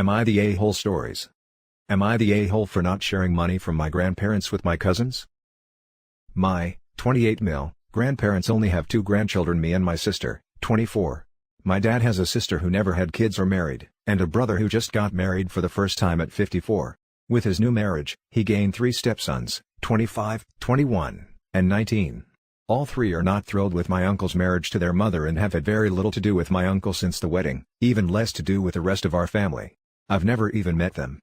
Am I the a-hole stories? Am I the a-hole for not sharing money from my grandparents with my cousins? My 28 mil grandparents only have 2 grandchildren, me and my sister, 24. My dad has a sister who never had kids or married, and a brother who just got married for the first time at 54. With his new marriage, he gained 3 stepsons, 25, 21, and 19. All 3 are not thrilled with my uncle's marriage to their mother and have had very little to do with my uncle since the wedding, even less to do with the rest of our family. I've never even met them.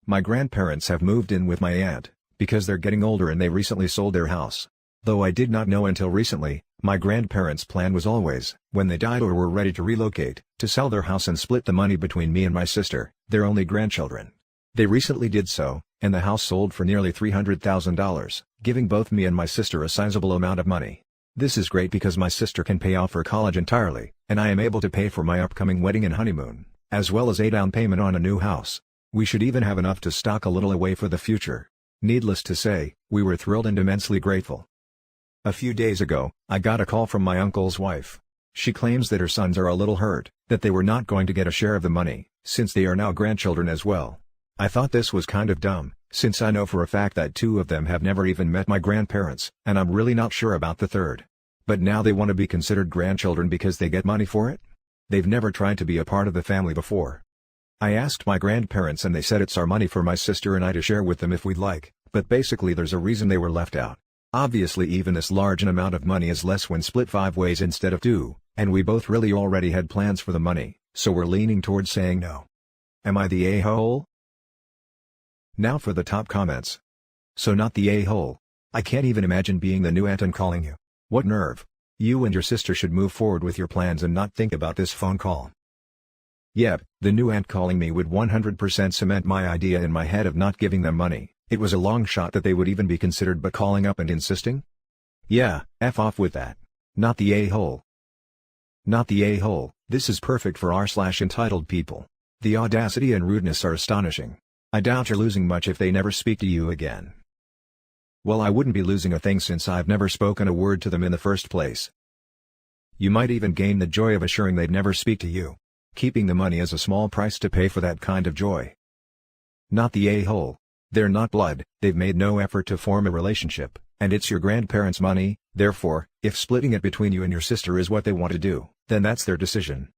My grandparents have moved in with my aunt, because they're getting older and they recently sold their house. Though I did not know until recently, my grandparents' plan was always, when they died or were ready to relocate, to sell their house and split the money between me and my sister, their only grandchildren. They recently did so, and the house sold for nearly $300,000, giving both me and my sister a sizable amount of money. This is great because my sister can pay off her college entirely, and I am able to pay for my upcoming wedding and honeymoon, as well as a down payment on a new house. We should even have enough to stock a little away for the future. Needless to say, we were thrilled and immensely grateful. A few days ago, I got a call from my uncle's wife. She claims that her sons are a little hurt, that they were not going to get a share of the money, since they are now grandchildren as well. I thought this was kind of dumb, since I know for a fact that 2 of them have never even met my grandparents, and I'm really not sure about the third. But now they want to be considered grandchildren because they get money for it? They've never tried to be a part of the family before. I asked my grandparents and they said it's our money for my sister and I to share with them if we'd like, but basically there's a reason they were left out. Obviously even this large an amount of money is less when split 5 ways instead of 2, and we both really already had plans for the money, so we're leaning towards saying no. Am I the a-hole? Now for the top comments. So not the a-hole. I can't even imagine being the new aunt and calling you. What nerve. You and your sister should move forward with your plans and not think about this phone call. Yep, the new aunt calling me would 100% cement my idea in my head of not giving them money. It was a long shot that they would even be considered, but calling up and insisting? Yeah, F off with that. Not the a-hole. Not the a-hole. This is perfect for r/entitled people. The audacity and rudeness are astonishing. I doubt you're losing much if they never speak to you again. Well, I wouldn't be losing a thing since I've never spoken a word to them in the first place. You might even gain the joy of assuring they'd never speak to you. Keeping the money is a small price to pay for that kind of joy. Not the a-hole. They're not blood, they've made no effort to form a relationship, and it's your grandparents' money, therefore, if splitting it between you and your sister is what they want to do, then that's their decision.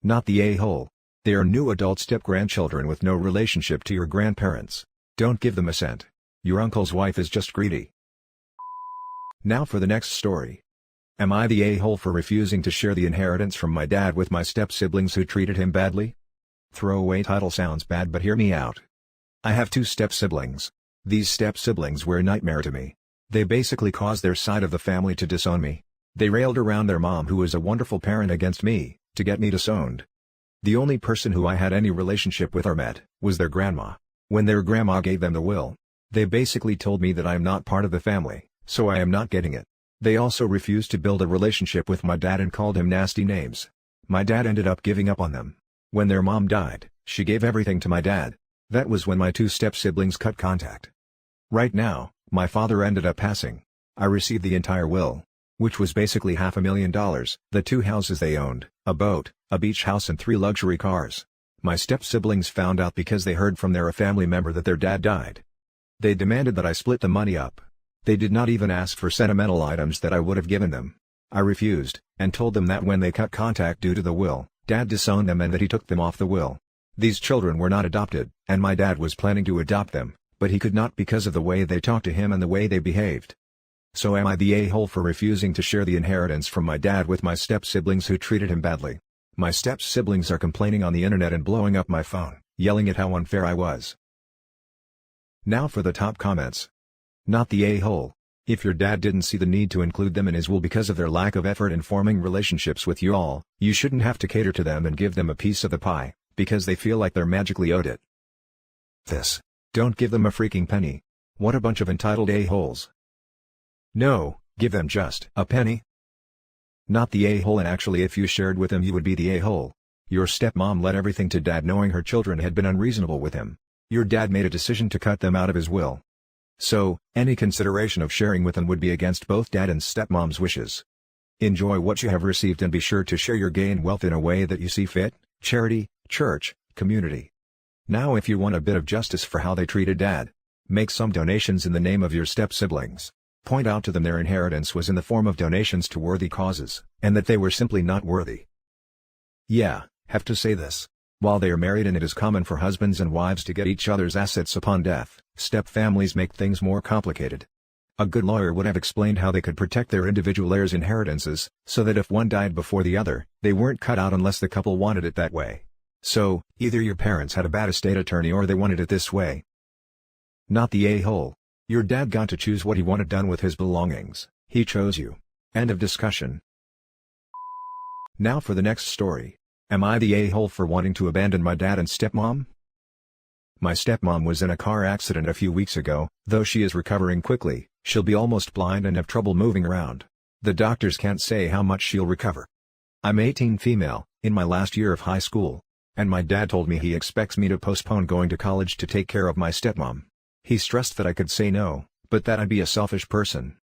Not the a-hole. They are new adult step-grandchildren with no relationship to your grandparents. Don't give them a cent. Your uncle's wife is just greedy. Now for the next story. Am I the a-hole for refusing to share the inheritance from my dad with my step-siblings who treated him badly? Throwaway title sounds bad, but hear me out. I have 2 step-siblings. These step-siblings were a nightmare to me. They basically caused their side of the family to disown me. They railed around their mom, who was a wonderful parent, against me, to get me disowned. The only person who I had any relationship with or met was their grandma. When their grandma gave them the will, they basically told me that I am not part of the family, so I am not getting it. They also refused to build a relationship with my dad and called him nasty names. My dad ended up giving up on them. When their mom died, she gave everything to my dad. That was when my 2 step-siblings cut contact. Right now, my father ended up passing. I received the entire will, which was basically $500,000, the 2 houses they owned, a boat, a beach house and 3 luxury cars. My step-siblings found out because they heard from their family member that their dad died. They demanded that I split the money up. They did not even ask for sentimental items that I would have given them. I refused, and told them that when they cut contact due to the will, Dad disowned them and that he took them off the will. These children were not adopted, and my dad was planning to adopt them, but he could not because of the way they talked to him and the way they behaved. So am I the a-hole for refusing to share the inheritance from my dad with my step-siblings who treated him badly? My step-siblings are complaining on the internet and blowing up my phone, yelling at how unfair I was. Now for the top comments. Not the a-hole. If your dad didn't see the need to include them in his will because of their lack of effort in forming relationships with you all, you shouldn't have to cater to them and give them a piece of the pie, because they feel like they're magically owed it. Don't give them a freaking penny. What a bunch of entitled a-holes. No, give them just a penny. Not the a-hole, and actually if you shared with him you would be the a-hole. Your stepmom let everything to dad knowing her children had been unreasonable with him. Your dad made a decision to cut them out of his will. So, any consideration of sharing with them would be against both dad and stepmom's wishes. Enjoy what you have received and be sure to share your gain wealth in a way that you see fit: charity, church, community. Now if you want a bit of justice for how they treated Dad, make some donations in the name of your step-siblings. Point out to them their inheritance was in the form of donations to worthy causes, and that they were simply not worthy. Yeah, have to say this. While they are married and it is common for husbands and wives to get each other's assets upon death, step-families make things more complicated. A good lawyer would have explained how they could protect their individual heirs' inheritances, so that if one died before the other, they weren't cut out unless the couple wanted it that way. So, either your parents had a bad estate attorney or they wanted it this way. Not the a-hole. Your dad got to choose what he wanted done with his belongings. He chose you. End of discussion. Now for the next story. Am I the a-hole for wanting to abandon my dad and stepmom? My stepmom was in a car accident a few weeks ago. Though she is recovering quickly, she'll be almost blind and have trouble moving around. The doctors can't say how much she'll recover. I'm 18 female, in my last year of high school. And my dad told me he expects me to postpone going to college to take care of my stepmom. He stressed that I could say no, but that I'd be a selfish person.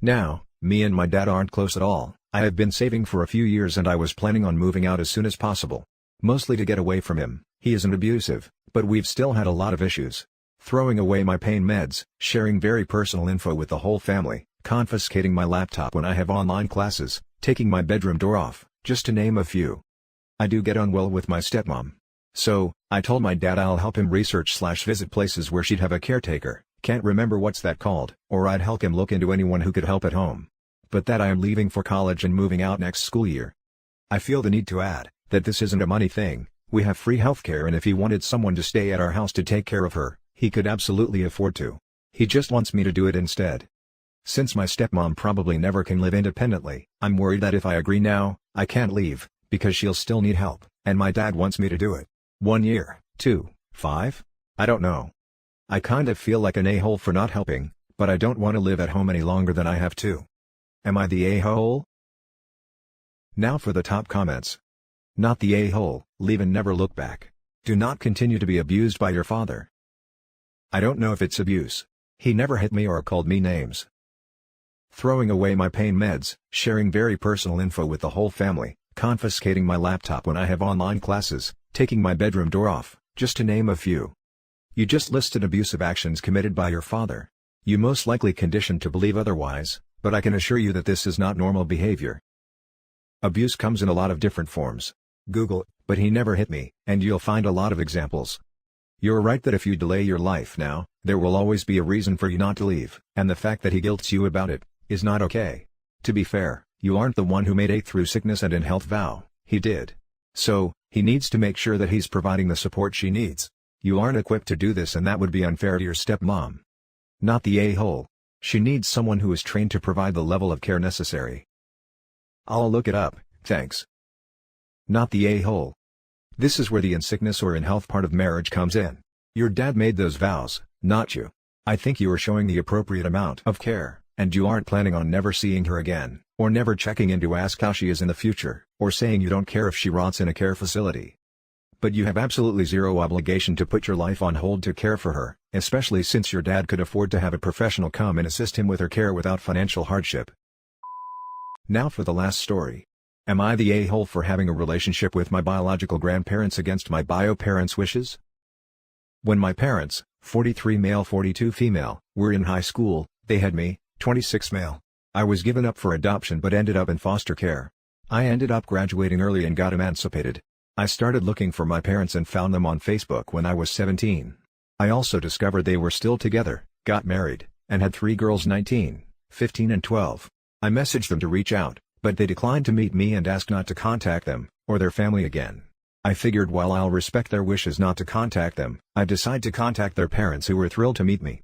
Now, me and my dad aren't close at all. I have been saving for a few years and I was planning on moving out as soon as possible. Mostly to get away from him. He isn't abusive, but we've still had a lot of issues. Throwing away my pain meds, sharing very personal info with the whole family, confiscating my laptop when I have online classes, taking my bedroom door off, just to name a few. I do get on well with my stepmom. So, I told my dad I'll help him research/visit places where she'd have a caretaker, can't remember what's that called, or I'd help him look into anyone who could help at home. But that I am leaving for college and moving out next school year. I feel the need to add, that this isn't a money thing. We have free healthcare and if he wanted someone to stay at our house to take care of her, he could absolutely afford to. He just wants me to do it instead. Since my stepmom probably never can live independently, I'm worried that if I agree now, I can't leave, because she'll still need help, and my dad wants me to do it. 1 year, 2, 5? I don't know. I kind of feel like an a-hole for not helping, but I don't want to live at home any longer than I have to. Am I the a-hole? Now for the top comments. Not the a-hole, leave and never look back. Do not continue to be abused by your father. I don't know if it's abuse. He never hit me or called me names. Throwing away my pain meds, sharing very personal info with the whole family, confiscating my laptop when I have online classes, taking my bedroom door off, just to name a few. You just listed abusive actions committed by your father. You most likely conditioned to believe otherwise, but I can assure you that this is not normal behavior. Abuse comes in a lot of different forms. Google, "but he never hit me," and you'll find a lot of examples. You're right that if you delay your life now, there will always be a reason for you not to leave, and the fact that he guilts you about it, is not okay. To be fair, you aren't the one who made it through sickness and in health vow, he did. So, he needs to make sure that he's providing the support she needs. You aren't equipped to do this and that would be unfair to your stepmom. Not the a-hole. She needs someone who is trained to provide the level of care necessary. I'll look it up, thanks. Not the a-hole. This is where the in sickness or in health part of marriage comes in. Your dad made those vows, not you. I think you are showing the appropriate amount of care, and you aren't planning on never seeing her again, or never checking in to ask how she is in the future, or saying you don't care if she rots in a care facility. But you have absolutely zero obligation to put your life on hold to care for her, especially since your dad could afford to have a professional come and assist him with her care without financial hardship. Now for the last story. Am I the a-hole for having a relationship with my biological grandparents against my bio parents' wishes? When my parents, 43 male 42 female, were in high school, they had me, 26 male. I was given up for adoption but ended up in foster care. I ended up graduating early and got emancipated. I started looking for my parents and found them on Facebook when I was 17. I also discovered they were still together, got married, and had 3 girls 19, 15 and 12. I messaged them to reach out, but they declined to meet me and asked not to contact them, or their family again. I figured while I'll respect their wishes not to contact them, I'd decide to contact their parents who were thrilled to meet me.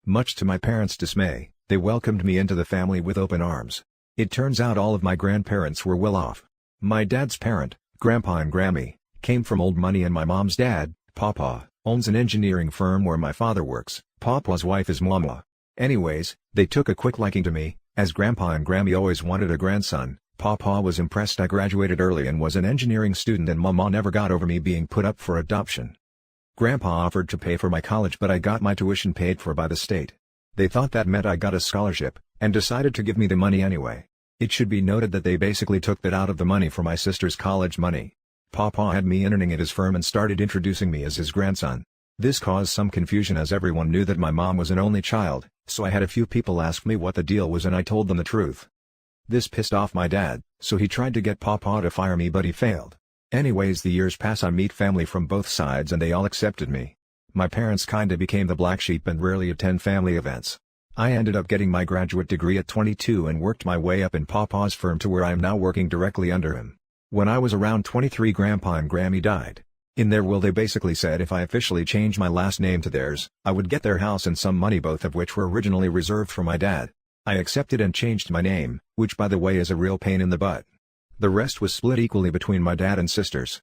Much to my parents' dismay, they welcomed me into the family with open arms. It turns out all of my grandparents were well off. My dad's parent, Grandpa and Grammy, came from old money and my mom's dad, Papa, owns an engineering firm where my father works. Papa's wife is Mama. Anyways, they took a quick liking to me, as Grandpa and Grammy always wanted a grandson. Papa was impressed I graduated early and was an engineering student and Mama never got over me being put up for adoption. Grandpa offered to pay for my college but I got my tuition paid for by the state. They thought that meant I got a scholarship, and decided to give me the money anyway. It should be noted that they basically took that out of the money for my sister's college money. Papa had me interning at his firm and started introducing me as his grandson. This caused some confusion as everyone knew that my mom was an only child, so I had a few people ask me what the deal was and I told them the truth. This pissed off my dad, so he tried to get Papa to fire me but he failed. Anyways, the years pass, I meet family from both sides and they all accepted me. My parents kinda became the black sheep and rarely attend family events. I ended up getting my graduate degree at 22 and worked my way up in Papa's firm to where I am now working directly under him. When I was around 23, Grandpa and Grammy died. In their will they basically said if I officially changed my last name to theirs, I would get their house and some money, both of which were originally reserved for my dad. I accepted and changed my name, which by the way is a real pain in the butt. The rest was split equally between my dad and sisters.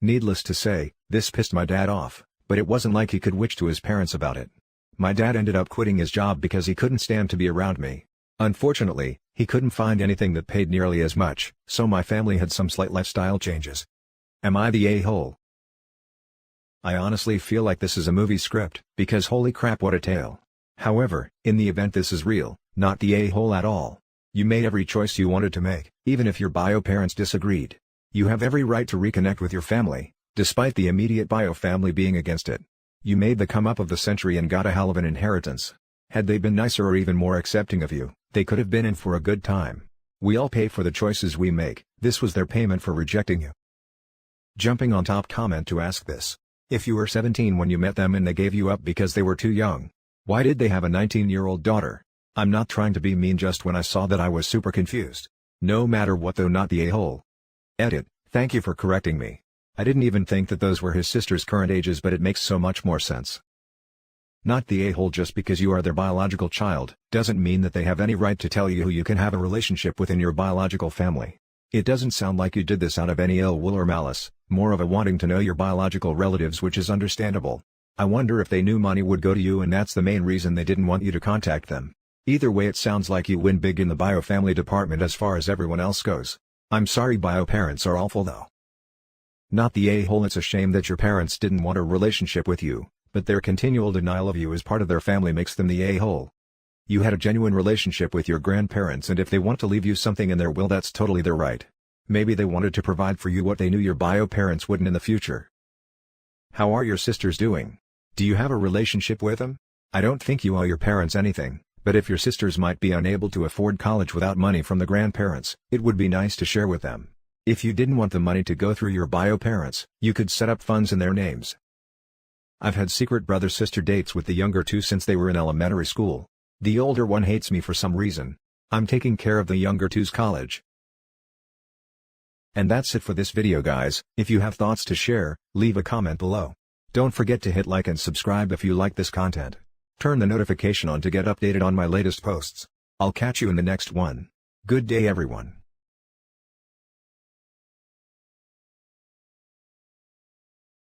Needless to say, this pissed my dad off, but it wasn't like he could witch to his parents about it. My dad ended up quitting his job because he couldn't stand to be around me. Unfortunately, he couldn't find anything that paid nearly as much, so my family had some slight lifestyle changes. Am I the a-hole? I honestly feel like this is a movie script, because holy crap, what a tale. However, in the event this is real, not the a-hole at all. You made every choice you wanted to make, even if your bio parents disagreed. You have every right to reconnect with your family, despite the immediate bio family being against it. You made the come up of the century and got a hell of an inheritance. Had they been nicer or even more accepting of you, they could have been in for a good time. We all pay for the choices we make, this was their payment for rejecting you. Jumping on top comment to ask this. If you were 17 when you met them and they gave you up because they were too young, why did they have a 19-year-old daughter? I'm not trying to be mean, just when I saw that I was super confused. No matter what though, not the a-hole. Edit, thank you for correcting me. I didn't even think that those were his sister's current ages, but it makes so much more sense. Not the a-hole. Just because you are their biological child, doesn't mean that they have any right to tell you who you can have a relationship with in your biological family. It doesn't sound like you did this out of any ill will or malice, more of a wanting to know your biological relatives, which is understandable. I wonder if they knew money would go to you and that's the main reason they didn't want you to contact them. Either way, it sounds like you win big in the bio family department as far as everyone else goes. I'm sorry, bio parents are awful though. Not the a-hole. It's a shame that your parents didn't want a relationship with you, but their continual denial of you as part of their family makes them the a-hole. You had a genuine relationship with your grandparents, and if they want to leave you something in their will, that's totally their right. Maybe they wanted to provide for you what they knew your bio parents wouldn't in the future. How are your sisters doing? Do you have a relationship with them? I don't think you owe your parents anything, but if your sisters might be unable to afford college without money from the grandparents, it would be nice to share with them. If you didn't want the money to go through your bio parents, you could set up funds in their names. I've had secret brother-sister dates with the younger two since they were in elementary school. The older one hates me for some reason. I'm taking care of the younger two's college. And that's it for this video, guys. If you have thoughts to share, leave a comment below. Don't forget to hit like and subscribe if you like this content. Turn the notification on to get updated on my latest posts. I'll catch you in the next one. Good day, everyone.